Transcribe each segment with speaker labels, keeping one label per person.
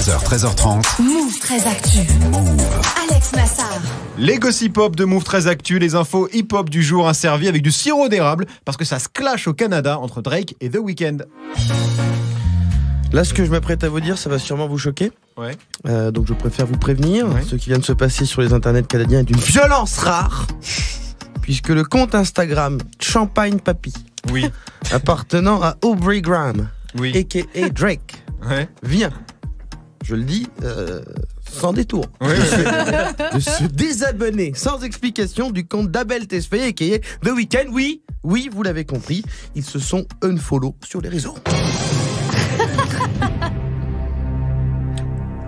Speaker 1: 13h, 13h30.
Speaker 2: Move 13 Actu. Alex Nassar.
Speaker 3: Les gossip hop de Move 13 Actu, les infos hip-hop du jour asservies avec du sirop d'érable parce que ça se clash au Canada entre Drake et The Weeknd.
Speaker 4: Là, ce que je m'apprête à vous dire, ça va sûrement vous choquer.
Speaker 3: Ouais.
Speaker 4: Donc je préfère vous prévenir.
Speaker 3: Ouais.
Speaker 4: Ce qui vient de se passer sur les internets canadiens est d'une violence rare. Puisque le compte Instagram Champagne Papy,
Speaker 3: Oui.
Speaker 4: appartenant à Aubrey Graham,
Speaker 3: Oui.
Speaker 4: a.k.a. Drake,
Speaker 3: Ouais.
Speaker 4: vient, je le dis, sans détour,
Speaker 3: Ouais.
Speaker 4: de se désabonner sans explication du compte d'Abel Tesfaye, a.k.a. The Weeknd. Oui, vous l'avez compris, ils se sont unfollow sur les réseaux.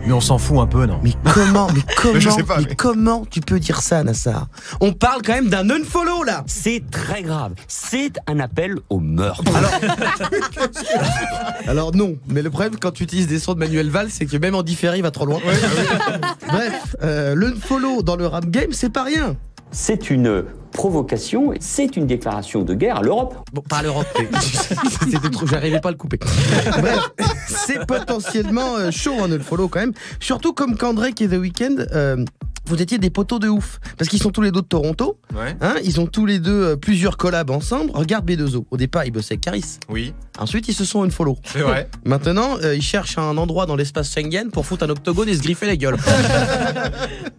Speaker 3: Mais on s'en fout un peu, non?
Speaker 4: Mais comment,
Speaker 3: Je sais pas, mais-
Speaker 4: comment tu peux dire ça, Nassar? On parle quand même d'un unfollow là.
Speaker 5: C'est très grave. C'est un appel au meurtre.
Speaker 4: Alors non, mais le problème quand tu utilises des sons de Manuel Valls, c'est que même en différé, il va trop loin. Bref, l'unfollow dans le rap game, c'est pas rien.
Speaker 5: C'est une provocation, c'est une déclaration de guerre à l'Europe.
Speaker 4: Bon, pas l'Europe. C'était trop, j'arrivais pas à le couper. Bref, c'est potentiellement chaud un unfollow quand même. Surtout comme quand Drake et The Weeknd, vous étiez des poteaux de ouf. Parce qu'ils sont tous les deux de Toronto.
Speaker 3: Ouais.
Speaker 4: Hein, ils ont tous les deux plusieurs collabs ensemble. Regarde B2O. Au départ, ils bossaient avec Caris.
Speaker 3: Oui.
Speaker 4: Ensuite, ils se sont unfollow.
Speaker 3: C'est vrai.
Speaker 4: Maintenant, ils cherchent un endroit dans l'espace Schengen pour foutre un octogone et se griffer la gueule.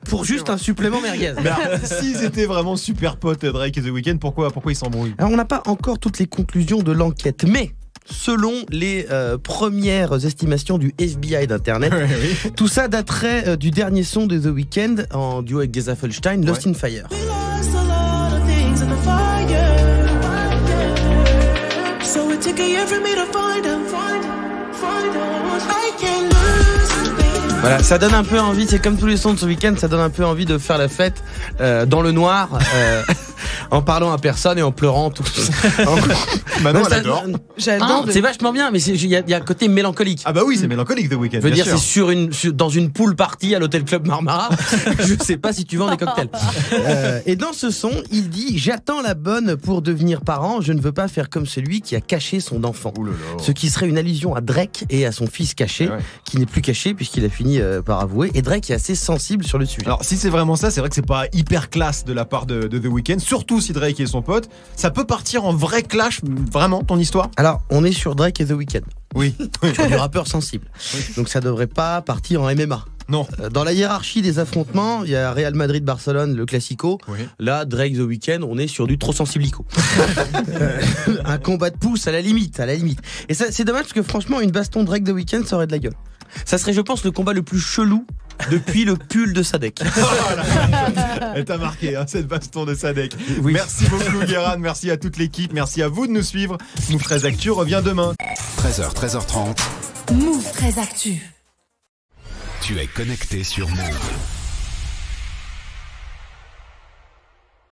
Speaker 4: Pour juste un supplément merguez.
Speaker 3: Mais alors, s'ils étaient vraiment super potes, Drake et The Weeknd, pourquoi ils s'embrouillent?
Speaker 4: Alors, on n'a pas encore toutes les conclusions de l'enquête, mais selon les premières estimations du FBI d'Internet,
Speaker 3: Oui.
Speaker 4: tout ça daterait du dernier son de The Weeknd en duo avec Geza Felstein, Lost in Fire. Voilà, ça donne un peu envie, c'est comme tous les sons de ce week-end, ça donne un peu envie de faire la fête dans le noir, en parlant à personne et en pleurant tout.
Speaker 3: Manon,
Speaker 4: Non,
Speaker 3: elle
Speaker 4: ça-
Speaker 3: adore.
Speaker 4: Ah, c'est vachement bien, mais il y a un côté mélancolique.
Speaker 3: Ah bah oui, c'est mélancolique The Weeknd.
Speaker 4: Je veux
Speaker 3: bien
Speaker 4: dire,
Speaker 3: sûr.
Speaker 4: c'est dans une pool party à l'hôtel Club Marmara. Je sais pas si tu vends des cocktails. Et dans ce son, il dit: j'attends la bonne pour devenir parent. Je ne veux pas faire comme celui qui a caché son enfant.
Speaker 3: Ouh là là.
Speaker 4: Ce qui serait une allusion à Drake et à son fils caché,
Speaker 3: Ouais.
Speaker 4: qui n'est plus caché puisqu'il a fini par avouer. Et Drake est assez sensible sur le sujet.
Speaker 3: Alors si c'est vraiment ça, c'est vrai que c'est pas hyper classe de la part de The Weeknd, surtout si Drake est son pote. Ça peut partir en vrai clash, vraiment, ton histoire?
Speaker 4: Alors, on est sur Drake et The Weeknd.
Speaker 3: Oui.
Speaker 4: Sur du rappeur sensible. Donc ça devrait pas partir en MMA.
Speaker 3: Non.
Speaker 4: Dans la hiérarchie des affrontements, il y a Real Madrid-Barcelone, le classico.
Speaker 3: Oui.
Speaker 4: Là, Drake, The Weeknd, on est sur du trop sensiblico. Un combat de pouce à la limite, Et ça, c'est dommage parce que franchement, une baston Drake, The Weeknd, ça aurait de la gueule. Ça serait, je pense, le combat le plus chelou depuis le pull de Sadek.
Speaker 3: Elle t'a marqué, hein, cette baston de Sadek.
Speaker 4: Oui.
Speaker 3: Merci beaucoup, Guérin. Merci à toute l'équipe. Merci à vous de nous suivre. Move 13 Actu revient demain.
Speaker 1: 13h, 13h30.
Speaker 2: Move 13 Actu.
Speaker 1: Tu es connecté sur Move.